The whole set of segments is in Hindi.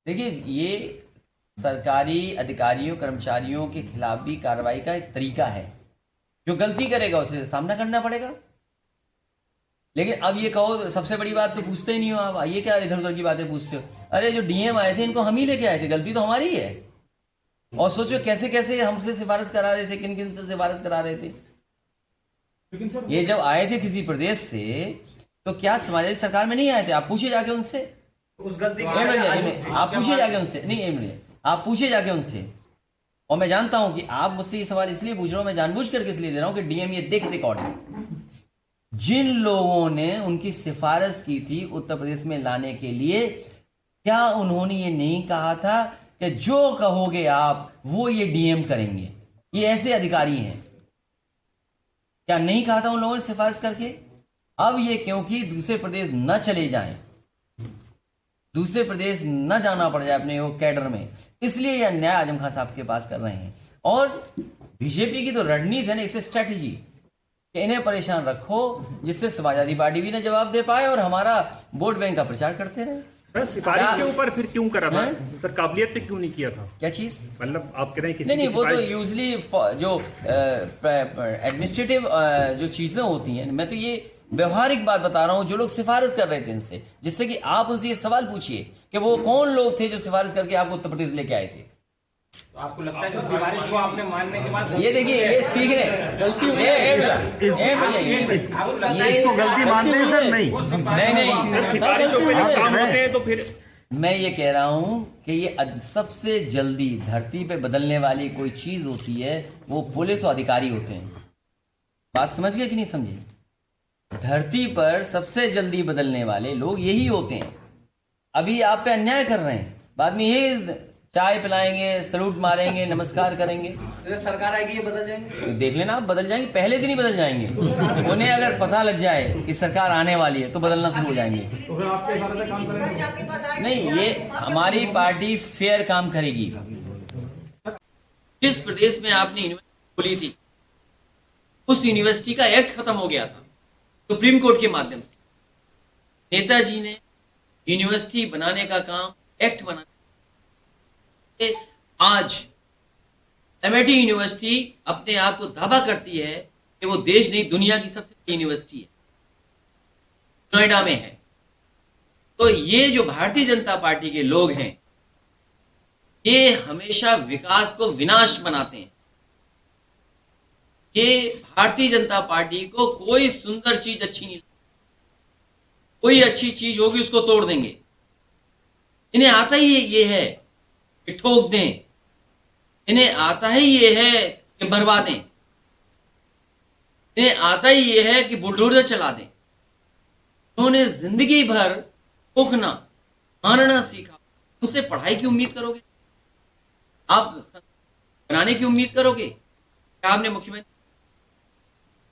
देखिए, ये सरकारी अधिकारियों कर्मचारियों के खिलाफ भी कार्रवाई का एक तरीका है। जो गलती करेगा उसे सामना करना पड़ेगा। लेकिन अब ये कहो, सबसे बड़ी बात तो पूछते ही नहीं हो आप, ये क्या इधर उधर की बातें पूछते हो। अरे जो डीएम आए थे इनको हम ही लेके आए थे, गलती तो हमारी ही है। और सोचो कैसे कैसे हमसे सिफारिश करा रहे थे, किन किन से सिफारिश करा रहे थे। लेकिन सर ये जब आए थे किसी प्रदेश से, तो क्या समाजवादी सरकार में नहीं आए थे? आप पूछिए जाके उनसे। उस गलती एक मिनट, आप पूछिए जाके उनसे। नहीं, एक मिनट, आप पूछिए जाके उनसे। और मैं जानता हूं कि आप मुझसे ये सवाल इसलिए पूछ रहे हो, मैं जानबूझ करके इसलिए दे रहा हूं कि डीएम ये देख रिकॉर्डिंग। जिन लोगों ने उनकी सिफारिश की थी उत्तर प्रदेश में लाने के लिए, क्या उन्होंने ये नहीं कहा था कि जो कहोगे आप वो ये डीएम करेंगे, ये ऐसे अधिकारी हैं? क्या नहीं कहा था उन लोगों ने सिफारिश करके? अब ये क्योंकि दूसरे प्रदेश न चले जाएं, दूसरे प्रदेश न जाना पड़ जाए अपने वो कैडर में, इसलिए ये अन्याय आजम खान साहब के पास कर रहे हैं। और बीजेपी की तो रणनीति है ना, इससे स्ट्रेटेजी कि इन्हें परेशान रखो जिससे समाजवादी पार्टी भी ना जवाब दे पाए और हमारा वोट बैंक का प्रचार करते रहे। सर सिफारिश के ऊपर फिर क्यों करा था सर, काबिलियत पे क्यों नहीं किया था? क्या चीज? मतलब आप कह रहे हैं किसी नहीं, की वो तो सिफारिश- यूजली जो एडमिनिस्ट्रेटिव जो चीजें होती हैं, मैं तो ये व्यवहारिक बात बता रहा हूं, जो लोग सिफारिश कर रहे थे इनसे, जिससे कि आप उनसे ये सवाल पूछिए कि वो कौन लोग थे जो सिफारिश करके आपको उत्तर प्रदेश लेके आए थे। तो आपको लगता है कि सिफारिश को आपने मानने के बाद ये देखिए, ये सीख रहे गलती इसको गलती मानते हैं सर? नहीं, सर सिफारिशों पे जब काम होते हैं तो फिर मैं ये कह रहा हूं कि ये सबसे जल्दी धरती पे बदलने वाली कोई चीज होती है, वो पुलिस और अधिकारी होते हैं। बात समझ गए कि नहीं समझे? धरती पर सबसे जल्दी बदलने वाले लोग यही होते हैं। अभी आप पे अन्याय कर रहे हैं, बाद में ये चाय पिलाएंगे, सलूट मारेंगे, नमस्कार करेंगे। जब सरकार आएगी ये बदल जाएंगे। तो देख लेना, आप बदल जाएंगे, पहले दिन ही बदल जाएंगे। उन्हें अगर पता लग जाए कि सरकार आने वाली है तो बदलना शुरू हो जाएंगे। तो फिर आपके इशारे से काम करेंगे? नहीं, ये हमारी पार्टी फेयर काम करेगी। जिस प्रदेश में आपने यूनिवर्सिटी खोली थी, उस यूनिवर्सिटी का एक्ट खत्म हो गया था सुप्रीम कोर्ट के माध्यम से। नेताजी ने यूनिवर्सिटी बनाने का काम, एक्ट बना, आज एमआईटी यूनिवर्सिटी अपने आप को दावा करती है कि वो देश नहीं दुनिया की सबसे बड़ी यूनिवर्सिटी है, नोएडा में है। तो ये जो भारतीय जनता पार्टी के लोग हैं, ये हमेशा विकास को विनाश बनाते हैं। ये भारतीय जनता पार्टी को कोई सुंदर चीज अच्छी नहीं लगती, कोई अच्छी चीज होगी उसको तोड़ देंगे। इन्हें आता ही ये है कि ठोक दें, इन्हें आता ही ये है कि मरवा दें, इन्हें आता ही ये है कि बुलडोजर चला दें। उन्होंने जिंदगी भर उठना मानना सीखा, उनसे पढ़ाई की उम्मीद करोगे? आप बनाने की उम्मीद करोगे? क्या आपने मुख्यमंत्री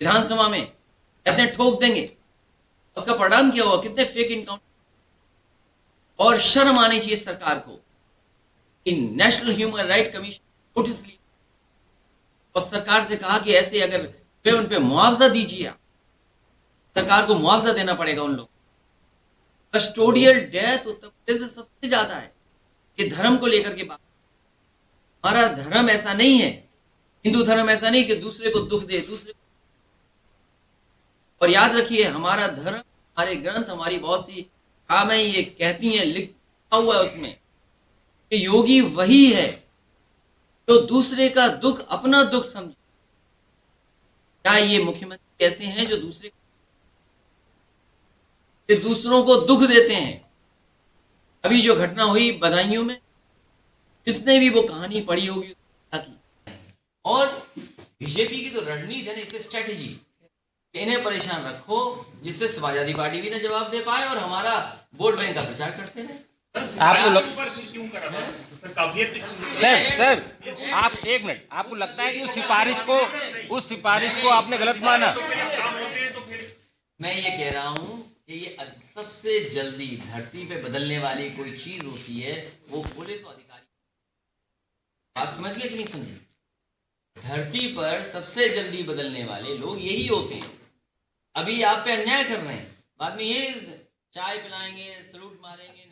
विधानसभा में कहते हैं ठोक देंगे, उसका परिणाम क्या हुआ? कितने फेक इनकाउंटर। और शर्म आनी चाहिए सरकार को कि national human right commission notice ली और सरकार से कहा कि ऐसे अगर वे उन पे मुआवजा दीजिए, आप सरकार को मुआवजा देना पड़ेगा उन लोग। कस्टोडियल डेथ उत्तर प्रदेश में सबसे ज्यादा है। ये धर्म को लेकर के बात, हमारा धर्म ऐसा नहीं है, हिंदू धर्म ऐसा नहीं कि दूसरे को दुख दे, दूसरे को। और याद रखिए, हमारा धर्म, हमारे ग्रंथ, हमारी बहुत सी कामें ये कहती हैं, लिखा हुआ है उसमें कि योगी वही है जो दूसरे का दुख अपना दुख समझे। क्या ये मुख्यमंत्री कैसे हैं जो दूसरों को दुख देते हैं? अभी जो घटना हुई बदायूं में, जिसने भी वो कहानी पढ़ी होगी की। और बीजेपी की तो रणनीति है ना, इससे स्ट्रेटेजी, इन्हें परेशान रखो जिससे समाजवादी पार्टी भी ना जवाब दे पाए और हमारा वोट बैंक का प्रचार करते रहे। आपको क्यों करा था सर, काबिलियत सर आप एक मिनट, आपको लगता है कि उस सिफारिश को आपने गलत माना? मैं ये कह रहा हूं कि ये सबसे जल्दी धरती पे बदलने वाली कोई चीज होती है, वो पुलिस और अधिकारी। बात समझ गए कि नहीं समझे? धरती पर सबसे जल्दी बदलने वाले लोग यही होते हैं। अभी आप पे अन्याय कर रहे हैं, बाद में ये चाय पिलाएंगे, सलूट मारेंगे।